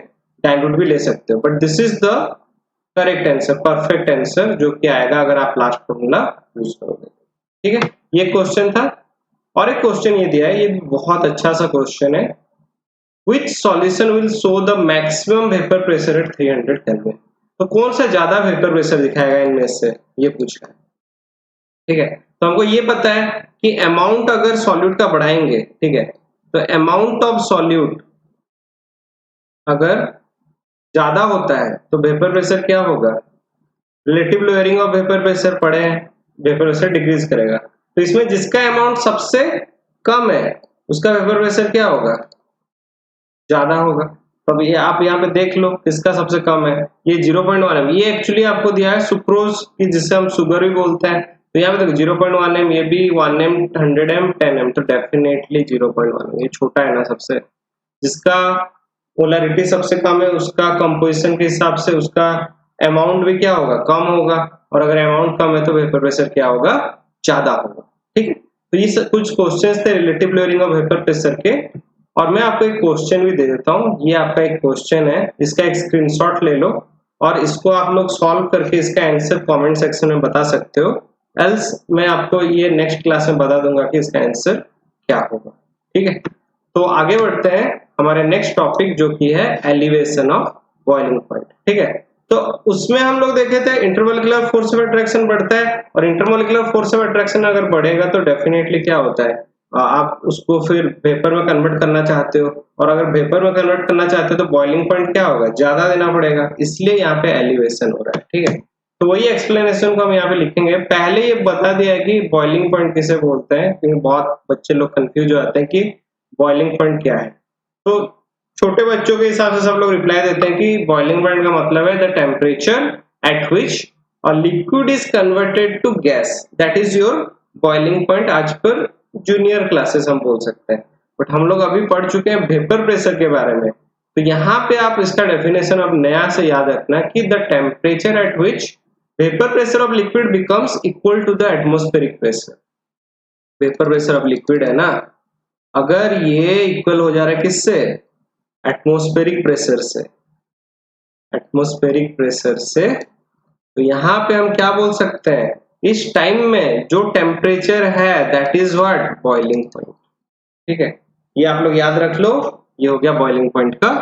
डाइल्यूट भी ले सकते हो, but this is the correct answer, perfect answer जो कि आएगा अगर आप लास्ट फॉर्मूला यूज करोगे। ठीक है, ये क्वेश्चन था। और एक क्वेश्चन ये दिया है, ये बहुत अच्छा सा क्वेश्चन है, which solution will show the maximum vapor pressure at 300 Kelvin। तो कौन सा ज्यादा वेपर प्रेशर दिखाएगा इनमें से, ये पूछ रहा है। ठीक है, तो हमको ये पता है कि अमाउंट अगर सॉल्यूट का बढ़ाएंगे, ठीक है, तो अमाउंट ऑफ सॉल्यूट अगर ज्यादा होता है तो वेपर प्रेशर क्या होगा, relative lowering of vapour pressure पढ़े हैं, वेपर प्रेशर डिक्रीज करेगा। तो इसमें जिसका अमाउंट सबसे कम है उसका वेपर प्रेशर क्या होगा, ज्यादा होगा। तब ये आप यहाँ पे देख लो किसका सबसे कम है, ये 0.1 एम। ये एक्चुअली आपको दिया है सुक्रोज की, जिसे हम शुगर भी बोलते हैं। तो यहाँ पे देखो 0.1 एम, ये भी 1 एम, 100 एम, 10 एम, तो डेफिनेटली 0.1 एम, ये छोटा है ना सबसे। जिसका पोलैरिटी सबसे कम है उसका कंपोजिशन के हिसाब से उसका अमाउंट भी क्या होगा, कम होगा। और अगर अमाउंट कम है तो वेपर प्रेशर क्या होगा, ज्यादा होगा। ठीक है, तो ये कुछ क्वेश्चंस थे relative lowering of vapour pressure के। और मैं आपको एक क्वेश्चन भी दे देता हूँ, ये आपका एक क्वेश्चन है, इसका एक स्क्रीनशॉट ले लो और इसको आप लोग सॉल्व करके इसका आंसर कमेंट सेक्शन में बता सकते हो, एल्स मैं आपको ये नेक्स्ट क्लास में बता दूंगा कि इसका आंसर क्या होगा। ठीक है, तो आगे बढ़ते हैं हमारे नेक्स्ट टॉपिक जो कि है एलिवेशन ऑफ बॉइलिंग पॉइंट। ठीक है, तो उसमें हम लोग देखे थे इंटरमोलिकुलर फोर्स ऑफ अट्रैक्शन बढ़ता है, और इंटरमोलिकुलर फोर्स ऑफ अट्रैक्शन अगर बढ़ेगा तो डेफिनेटली क्या होता है, आप उसको फिर वेपर में कन्वर्ट करना चाहते हो, और अगर वेपर में कन्वर्ट करना चाहते हो तो बॉइलिंग पॉइंट क्या होगा, ज्यादा देना पड़ेगा, इसलिए यहाँ पे एलिवेशन हो रहा है। ठीक है, तो वही एक्सप्लेनेशन को हम यहाँ पे लिखेंगे। पहले ये बता दिया है कि बॉइलिंग पॉइंट किसे बोलते हैं, क्योंकि बहुत बच्चे लोग कंफ्यूज हो जाते हैं कि बॉइलिंग पॉइंट क्या है। तो छोटे बच्चों के हिसाब से सब लोग रिप्लाई देते हैं कि बॉइलिंग पॉइंट का मतलब है the temperature at which a liquid is converted to gas, that is your boiling point. आज पर जूनियर क्लासेस हम बोल सकते हैं, बट हम लोग अभी पढ़ चुके हैं वेपर प्रेशर के बारे में। तो यहाँ पे आप इसका डेफिनेशन अब नया से याद रखना कि the temperature at which vapour pressure of liquid becomes equal to the atmospheric pressure. Vapour pressure of liquid है ना, अगर ये इक्वल हो जा रहा है किससे, एटमॉस्फेरिक प्रेशर से, एटमॉस्फेरिक प्रेशर से, तो यहाँ पे हम क्या बोल सकते हैं, इस टाइम में जो टेम्परेचर है that is what, boiling point. ठीक है, ये आप लोग याद रख लो, ये हो गया बॉइलिंग पॉइंट का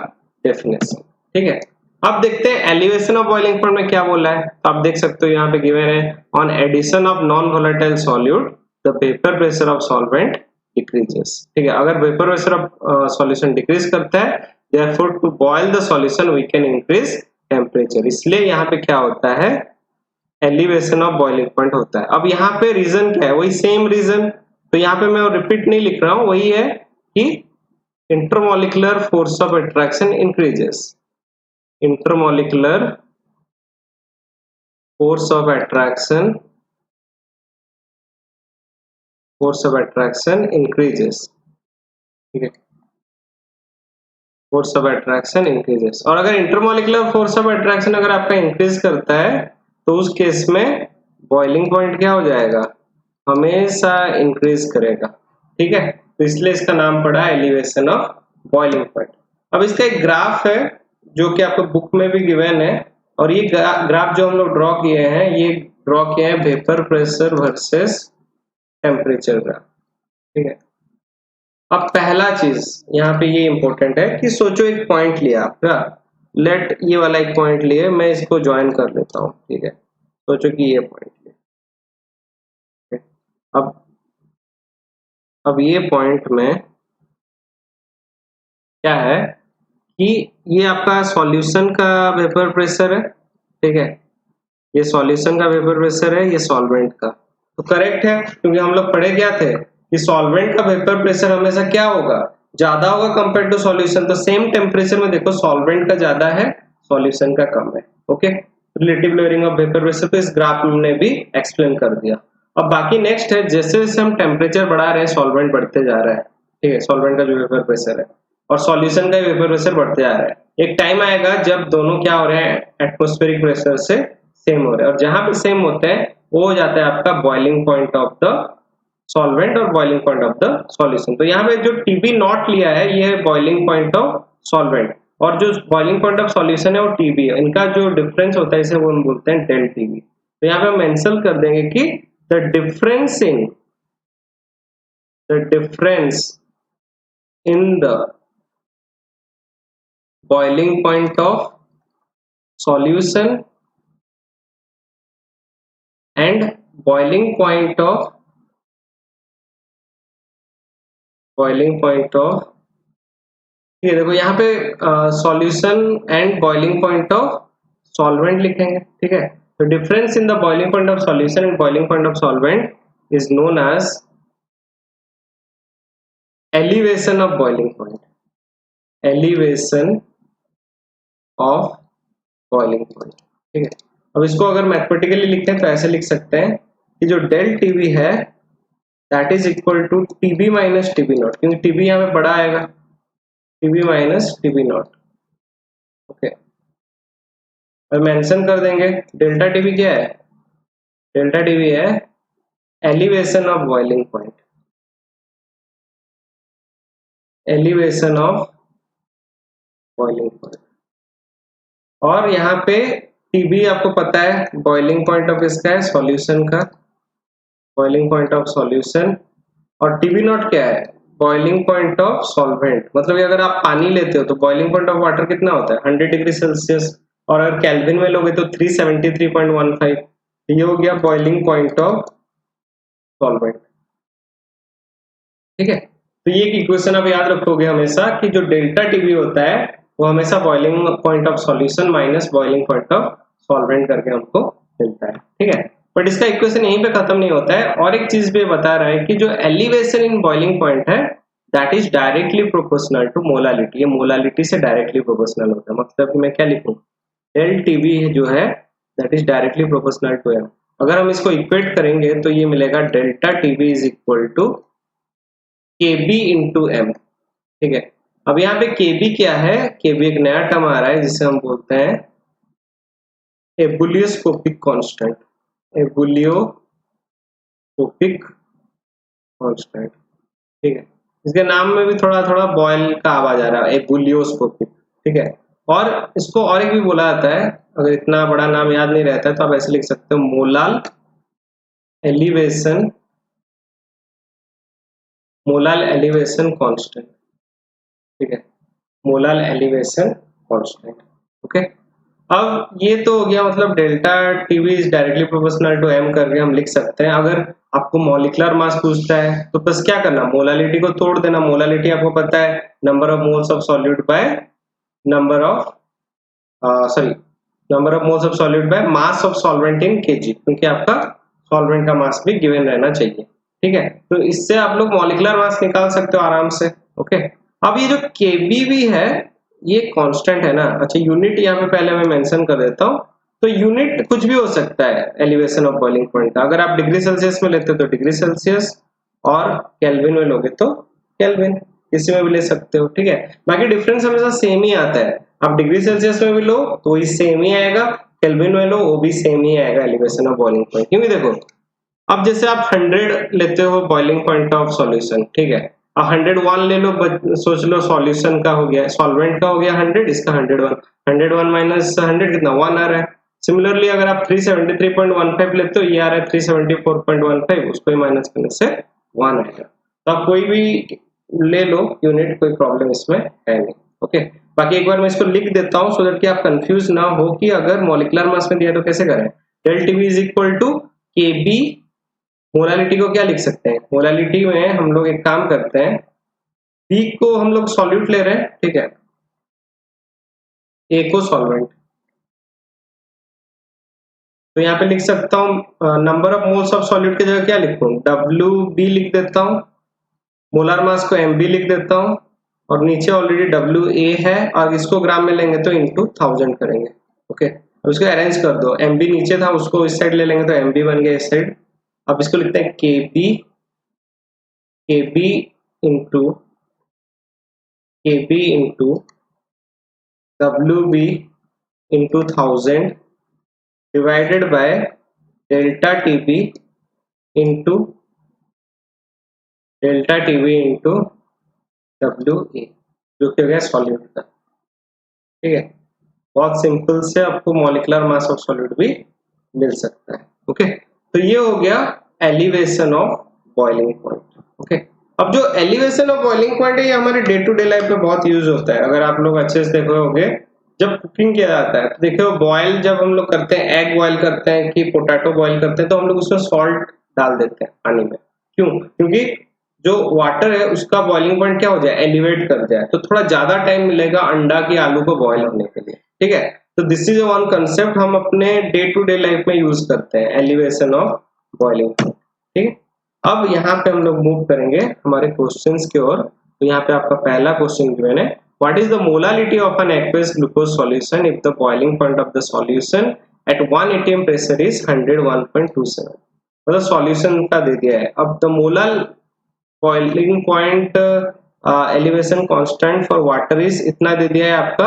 डेफिनेशन। ठीक है, अब देखते हैं एलिवेशन ऑफ बॉइलिंग पॉइंट में क्या बोला है। तो आप देख सकते हो यहाँ पे गिवन है, on addition of non volatile solute the vapour pressure of solvent decreases. ठीक है, अगर vapour pressure of solution decrease करता है, therefore to boil the solution we can increase temperature, इसलिए यहाँ पे क्या होता है, एलिवेशन ऑफ बॉइलिंग पॉइंट होता है। अब यहाँ पे रीजन क्या है, वही सेम रीजन, तो यहाँ पे मैं रिपीट नहीं लिख रहा हूँ, वही है कि intermolecular force of attraction increases, intermolecular force of attraction, force of attraction increases. ठीक है, फोर्स ऑफ अट्रैक्शन इंक्रीजेस, और अगर इंटरमोलिकुलर फोर्स ऑफ अट्रैक्शन अगर आपका इंक्रीज करता है तो उस केस में बॉइलिंग पॉइंट क्या हो जाएगा, हमेशा इंक्रीज करेगा। ठीक है, तो इसलिए इसका नाम पड़ा एलिवेशन ऑफ बॉइलिंग पॉइंट। अब इसका एक ग्राफ है जो कि आपको बुक में भी गिवन है, और ये ग्राफ जो हम लोग ड्रॉ किए हैं, ये ड्रॉ किए हैं vapour pressure versus temperature graph. ठीक है, अब पहला चीज यहाँ पे ये इंपॉर्टेंट है कि सोचो एक पॉइंट लिया आपका, लेट ये वाला एक पॉइंट लिए, मैं इसको ज्वाइन कर लेता हूँ। ठीक है, सोचो कि ये पॉइंट लिया, अब ये पॉइंट में क्या है कि ये आपका सॉल्यूशन का वेपर प्रेशर है। ठीक है, ये सॉल्यूशन का वेपर प्रेशर है, ये सॉल्वेंट का। तो करेक्ट है, क्योंकि हम लोग पढ़े क्या थे कि सॉल्वेंट का वेपर प्रेशर हमेशा क्या होगा, ज्यादा होगा कंपेयर टू सॉल्यूशन। तो सेम टेम्परेचर में देखो सॉल्वेंट का ज्यादा है, सॉल्यूशन का कम है। Okay, relative lowering of vapour pressure तो इस ग्राफ ने भी एक्सप्लेन कर दिया। अब बाकी नेक्स्ट है, जैसे जैसे हम टेम्परेचर बढ़ा रहे हैं सॉल्वेंट बढ़ते जा रहा है। ठीक है, सॉल्वेंट का जो वेपर प्रेशर है और सॉल्यूशन का वेपर प्रेशर बढ़ते जा रहा है। एक टाइम आएगा जब दोनों क्या हो रहे हैं, एटमॉस्फेरिक प्रेशर से सेम हो रहे हैं, और जहां पे सेम होते हैं वो हो जाता है आपका boiling point of the solvent और boiling point of the solution. तो यहाँ पे जो टीबी नॉट लिया है ये है बॉइलिंग पॉइंट ऑफ सॉल्वेंट, और जो बॉइलिंग पॉइंट ऑफ सॉल्यूशन है वो टीबी है। इनका जो डिफरेंस होता है इसे वो हम बोलते हैं डेल टीबी। तो यहाँ पे हम मेंशन कर देंगे कि the difference in the boiling point of solution and boiling point of ठीक है, देखो यहाँ पे solution and boiling point of solvent लिखेंगे। ठीक है, तो difference in the boiling point of solution and boiling point of solvent is known as elevation of boiling point, elevation of boiling point. ठीक है, अब इसको अगर मैथमेटिकली लिखें तो ऐसे लिख सकते हैं कि जो डेल टीबी है that is equal to TB minus TB naught, क्योंकि टीबी यहाँ पे बड़ा आएगा, TB minus TB naught. Okay, और मेंशन कर देंगे डेल्टा टीबी क्या है, डेल्टा टीबी है elevation of boiling point, elevation of boiling point. और यहाँ पे टीबी आपको पता है बॉइलिंग पॉइंट ऑफ इसका है सॉल्यूशन का, बॉइलिंग पॉइंट ऑफ सॉल्यूशन, और टीबी नॉट क्या है, बॉइलिंग पॉइंट ऑफ सॉल्वेंट। मतलब अगर आप पानी लेते हो तो बॉइलिंग पॉइंट ऑफ वाटर कितना होता है 100 डिग्री सेल्सियस, और अगर केल्विन में लोगे तो 373.15। ये हो गया बॉइलिंग पॉइंट ऑफ सॉल्वेंट। ठीक है, तो ये इक्वेशन आप याद रखोगे हमेशा कि जो डेल्टा टीबी होता है वो हमेशा boiling point of solution minus boiling point of solvent करके हमको मिलता है। ठीक है, बट इसका इक्वेशन यहीं पे खत्म नहीं होता है, और एक चीज भी बता रहा है कि जो एलिवेशन इन बॉइलिंग पॉइंट है that is directly proportional to molality, ये मोलालिटी से डायरेक्टली प्रोपोर्शनल होता है। मतलब कि मैं क्या लिखूं, डेल टीबी जो है that is directly proportional to m. अगर हम इसको इक्वेट करेंगे तो ये मिलेगा delta TB is equal to KB into m. ठीक है, अब यहाँ पे KB क्या है, KB एक नया टर्म आ रहा है जिसे हम बोलते हैं एबुलियोस्कोपिक कांस्टेंट, एबुलियोस्कोपिक कांस्टेंट। ठीक है, इसके नाम में भी थोड़ा थोड़ा बॉयल का आवाज आ रहा है, एबुलियोस्कोपिक। ठीक है, और इसको और एक भी बोला जाता है, अगर इतना बड़ा नाम याद नहीं रहता है तो आप ऐसे लिख सकते हो molal elevation, molal elevation constant. ठीक है, मोलाल एलिवेशन कांस्टेंट। ओके, अब ये तो हो गया, मतलब delta TV is directly proportional to m करके हम लिख सकते हैं। अगर आपको मॉलिक्यूलर मास पूछता है तो बस क्या करना, मोलालिटी को तोड़ देना। मोलालिटी आपको पता है number of moles of solute by number of number of moles of solute by mass of solvent in KG, क्योंकि आपका सॉल्वेंट का मास भी गिवन रहना चाहिए। ठीक है, तो इससे आप लोग मॉलिक्यूलर मास निकाल सकते हो आराम से। ओके, अब ये जो केबी भी है ये कांस्टेंट है ना। अच्छा, यूनिट यहाँ पे पहले मैं मेंशन कर देता हूँ, तो यूनिट कुछ भी हो सकता है एलिवेशन ऑफ बॉइलिंग पॉइंट का। अगर आप डिग्री सेल्सियस में लेते हो तो डिग्री सेल्सियस, और केल्विन में लोगे तो केल्विन, किसी में भी ले सकते हो। ठीक है, बाकी डिफरेंस हमेशा सेम ही आता है। आप डिग्री सेल्सियस में भी लो तो वही सेम ही आएगा, केल्विन में लो वो भी सेम ही आएगा एलिवेशन ऑफ बॉइलिंग पॉइंट। क्योंकि देखो, अब जैसे आप 100 लेते हो बॉइलिंग पॉइंट ऑफ सॉल्यूशन, ठीक है, अब 101 ले लो, सोच लो सॉल्यूशन का हो गया, सॉल्वेंट का हो गया 100, इसका 101 माइनस 100 कितना 1 आ रहा है। सिमिलरली अगर आप 373.15 लेते हो, ये आ रहा है 374.15, उसको ही माइनस करने से 1 आएगा। तो आप कोई भी ले लो यूनिट, कोई प्रॉब्लम इसमें है नहीं। ओके, बाकी एक बार मैं इसको लिख देता हूँ सो दैट कि आप कंफ्यूज ना हो कि अगर मॉलिक्यूलर मास में दिया तो कैसे करें। Del TV is equal to KB, molality को क्या लिख सकते हैं, मोलालिटी में हम लोग एक काम करते हैं, बी को हम लोग सॉल्यूट ले रहे हैं, ठीक है, ए को सॉल्वेंट, तो यहाँ पे लिख सकता हूँ number of moles of solute की जगह क्या लिखूं, WB लिख देता हूँ, मोलार मास को MB लिख देता हूँ, और नीचे ऑलरेडी WA है, और इसको ग्राम में लेंगे तो इंटू 1000 करेंगे। ओके, अब इसको अरेंज कर दो, MB नीचे था उसको इस साइड ले लेंगे तो MB बन गया इस साइड। अब इसको लिखते हैं KB into WB into 1000 divided by delta TB into WA, जो कि हो गया सॉल्यूट का। ठीक है, बहुत सिंपल से आपको मॉलिक्यूलर मास ऑफ सॉल्यूट भी मिल सकता है। ओके, तो ये हो गया elevation of boiling point. Okay, अब जो एलिवेशन ऑफ बॉइलिंग पॉइंट है ये हमारे डे टू डे लाइफ में बहुत यूज होता है। अगर आप लोग अच्छे से देखे होगे जब कुकिंग किया जाता है तो देखिए बॉयल जब हम लोग करते हैं, एग बॉयल करते हैं कि पोटैटो बॉयल करते हैं, तो हम लोग उसमें सॉल्ट डाल देते हैं पानी में। क्यों? क्योंकि जो वाटर है उसका बॉइलिंग पॉइंट क्या हो जाए, एलिवेट कर जाए, तो थोड़ा ज्यादा टाइम मिलेगा अंडा की आलू को बॉयल होने के लिए। ठीक है, तो दिस इज वन कंसेप्ट हम अपने डे टू डे लाइफ में यूज करते हैं, एलिवेशन ऑफ बॉइलिंग। ठीक है, अब यहाँ पे हम लोग मूव करेंगे हमारे क्वेश्चंस की ओर। तो यहाँ पे आपका पहला क्वेश्चन गिवन है, what is the molality of an aqueous glucose solution if the boiling point of the solution at 1 atm pressure is 101.27। मतलब सॉल्यूशन का दे दिया है। अब the molar boiling point elevation constant for water is इतना दे दिया है आपका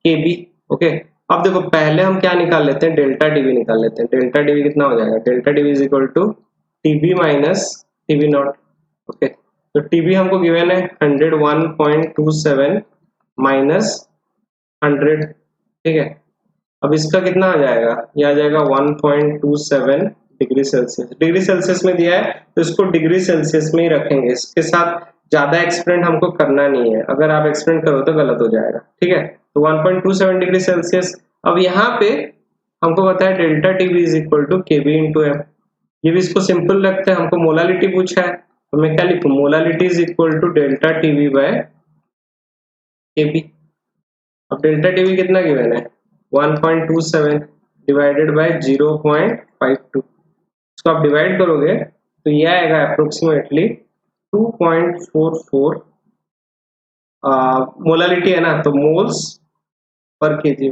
Kb। ओके, अब देखो पहले हम क्या निकाल लेते हैं, डेल्टा डीवी निकाल लेते हैं। डेल्टा डीवी कितना हो जाएगा, delta DV is equal to TB minus TB naught. Okay, तो टीबी हमको गिवन है 101.27 माइनस 100। ठीक है, अब इसका कितना आ जाएगा, ये आ जाएगा 1.27 डिग्री सेल्सियस। डिग्री सेल्सियस में दिया है तो इसको डिग्री सेल्सियस में ही रखेंगे, इसके साथ ज्यादा एक्सपेरिमेंट हमको करना नहीं है, अगर आप एक्सपेरिमेंट करो तो गलत हो जाएगा। ठीक है, तो 1.27 डिग्री सेल्सियस। अब यहाँ पे हमको पता है delta TV is equal to KB into m. ये भी इसको सिंपल रखते हैं, हमको मोलालिटी पूछा है तो मैं क्या लिखूं, molality is equal to delta TV by KB. अब डेल्टा टीवी कितना गिवन है, 1.27 डिवाइडेड बाय 0.52। इसको आप डिवाइड करोगे तो ये आएगा अप्रोक्सीमेटली 2.44 मोलालिटी है ना, तो moles per KG.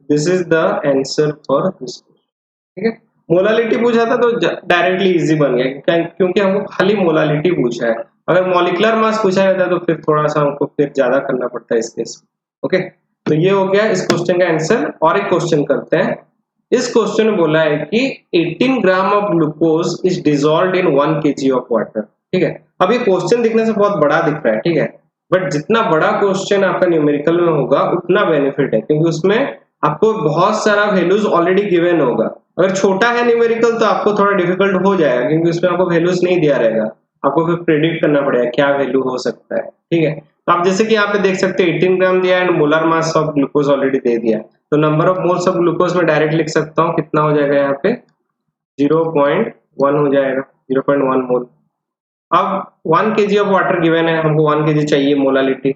This is the answer for this. ठीक है, मोलालिटी पूछा था तो डायरेक्टली इजी बन गया क्योंकि हमको खाली मोलालिटी पूछा है। अगर मॉलिक्यूलर मास पूछा रहता तो फिर थोड़ा सा हमको फिर ज्यादा करना पड़ता है इस केस में। ओके, तो ये हो गया इस क्वेश्चन का आंसर। और एक क्वेश्चन करते हैं। इस क्वेश्चन में बोला है कि 18 gram of glucose is dissolved in 1 kg of water. ठीक है, अब ये क्वेश्चन दिखने से बहुत बड़ा दिख रहा है, ठीक है, बट जितना बड़ा क्वेश्चन आपका न्यूमेरिकल में होगा उतना बेनिफिट है, क्योंकि उसमें आपको बहुत सारा वैल्यूज ऑलरेडी गिवन होगा। अगर छोटा है न्यूमेरिकल तो आपको थोड़ा डिफिकल्ट हो जाएगा, क्योंकि उसमें आपको वैल्यूज नहीं दिया रहेगा, आपको फिर प्रेडिक्ट करना पड़ेगा क्या वैल्यू हो सकता है। ठीक है, तो आप जैसे कि यहाँ पे देख सकते हैं 18 ग्राम दिया है, molar mass of glucose already दे दिया, तो number of moles of glucose में डायरेक्ट लिख सकता हूँ, कितना हो जाएगा यहाँ पे 0.1 हो जाएगा, 0.1 मोल। अब 1 kg ऑफ वाटर गिवन है, हमको 1 kg चाहिए molality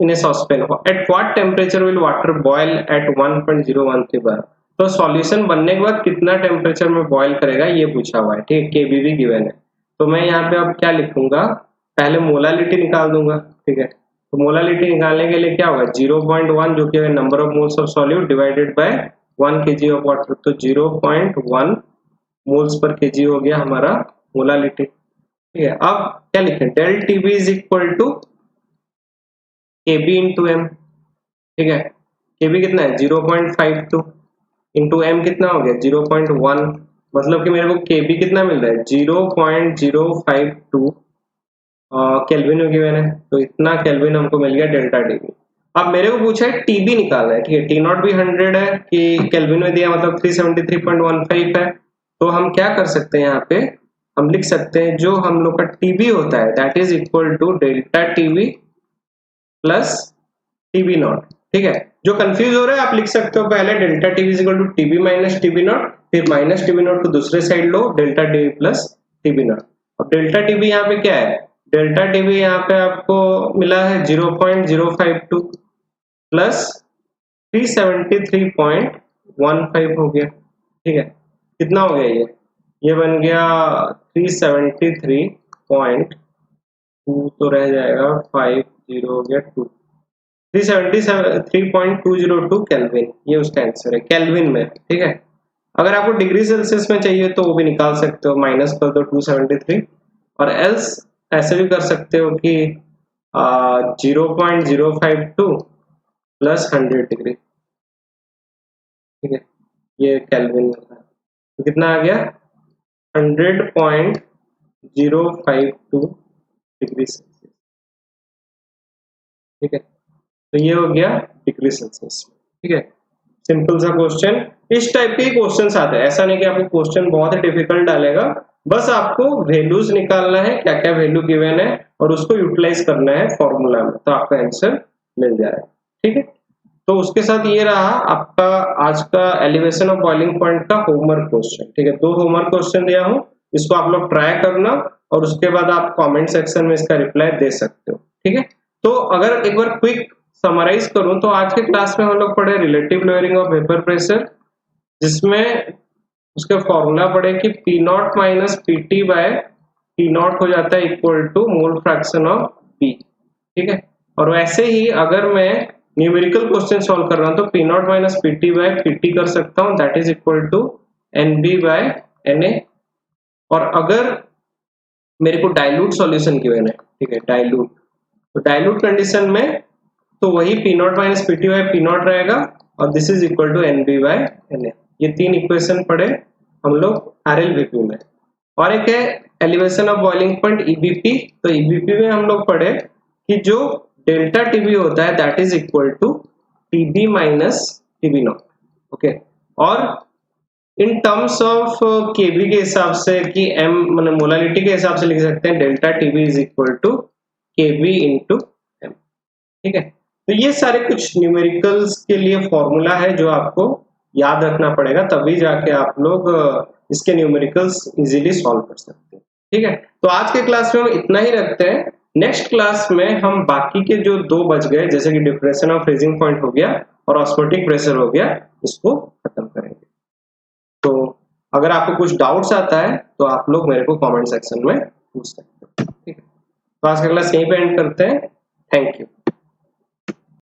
in a saucepan. At what temperature will water boil at 1.013 bar. तो सॉल्यूशन बनने के बाद कितना टेम्परेचर में बॉयल करेगा ये पूछा हुआ है। ठीक है, केबी भी गिवन है, तो मैं यहाँ पे अब क्या लिखूंगा, पहले मोलालिटी निकाल दूंगा। ठीक है, तो मोलालिटी निकालने के लिए क्या होगा, 0.1 जो कि number of moles of solute divided by 1 kg of water, तो 0.1 मोल्स पर केजी हो गया हमारा मोलालिटी। ठीक है, अब क्या लिखें, del TB is equal to KB into m. ठीक है, केबी कितना है 0.52 इंटू एम कितना हो गया 0.1, मतलब कि मेरे को केबी कितना मिल रहा है 0.052 केल्विन में गिवन है, तो इतना केल्विन हमको मिल गया डेल्टा टीबी। अब मेरे को पूछा है टीबी निकालना है। ठीक है, टी नॉट भी 100 है कि केल्विन में दिया, मतलब 373.15 है, तो हम क्या कर सकते हैं, यहाँ पे हम लिख सकते हैं जो हम लोग का टीबी होता है that is equal to delta TB plus TB naught. ठीक है, जो कंफ्यूज हो रहा है आप लिख सकते हो पहले delta TB is equal to TB minus TB naught, फिर माइनस टीबी नॉट को दूसरे साइड लो, delta TB plus TB naught. अब डेल्टा टीबी यहाँ पे क्या है, डेल्टा टीबी यहाँ पे आपको मिला है 0.052 प्लस 373.15 हो गया। ठीक है, कितना हो गया ये बन गया 373.2, तो रह जाएगा 50 हो गया 2, 373.202 केल्विन, ये उसका आंसर है केल्विन में। ठीक है, अगर आपको डिग्री सेल्सियस में चाहिए तो वो भी निकाल सकते हो, माइनस कर दो 273, और एल्स ऐसे भी कर सकते हो कि 0.052 प्लस 100 डिग्री। ठीक है, ये केल्विन होता है, तो कितना आ गया 100.052 डिग्री सेल्सियस। ठीक है, तो ये हो गया डिग्री सेल्सियस। ठीक है, सिंपल सा क्वेश्चन। इस टाइप के क्वेश्चंस आते हैं, ऐसा नहीं कि आपको क्वेश्चन बहुत ही डिफिकल्ट डालेगा, बस आपको वैल्यूज निकालना है, क्या क्या वैल्यू गिवन है और उसको यूटिलाइज करना है फॉर्मूला में, तो आपका आंसर मिल जाएगा। ठीक है, तो उसके साथ ये रहा आपका आज का एलिवेशन ऑफ बॉइलिंग पॉइंट का होमवर्क क्वेश्चन। ठीक है, 2 होमवर्क क्वेश्चन दिया हूं, इसको आप लोग ट्राई करना और उसके बाद आप कमेंट सेक्शन में इसका रिप्लाई दे सकते हो। ठीक है, तो अगर एक बार क्विक समराइज करूं तो आज के क्लास में हम लोग पढ़े relative lowering of vapour pressure, जिसमें उसका फॉर्मूला पढ़े कि P naught minus Pt by P naught हो जाता है equal to mole fraction of P। ठीक है, और वैसे ही अगर मैं न्यूमेरिकल क्वेश्चन सॉल्व कर रहा हूं तो P naught minus Pt by Pt कर सकता हूं, that is equal to NB by Na। और अगर मेरे को डाइल्यूट सॉल्यूशन गिवन है, ठीक है, डाइल्यूट, तो डाइल्यूट कंडीशन में तो वही P naught minus Pt by P naught रहेगा और this is equal to NB by Na। ये 3 इक्वेशन पढ़े हम लोग RLVP में। और एक है elevation of boiling point EBP, तो EBP में हम लोग पढ़े कि जो डेल्टा TB होता है that is equal to TB minus TB naught. Okay, और इन टर्म्स ऑफ केबी के हिसाब से कि m मतलब मोलालिटी के हिसाब से लिख सकते हैं delta TB is equal to KB into m। ठीक है, तो ये सारे कुछ न्यूमेरिकल्स के लिए फॉर्मूला है जो आपको याद रखना पड़ेगा, तभी जाके आप लोग इसके न्यूमेरिकल्स इजीली सॉल्व कर सकते हैं। ठीक है, तो आज के क्लास में हम इतना ही रखते हैं। नेक्स्ट क्लास में हम बाकी के जो 2 बच गए जैसे कि डिप्रेशन ऑफ फ्रीजिंग पॉइंट हो गया और ऑस्मोटिक प्रेशर हो गया, इसको खत्म करेंगे। तो अगर आपको कुछ डाउट्स आता है तो आप लोग मेरे को कमेंट सेक्शन में पूछ सकते हैं। ठीक है, तो आज का क्लास यहीं पे एंड करते हैं। Thank you.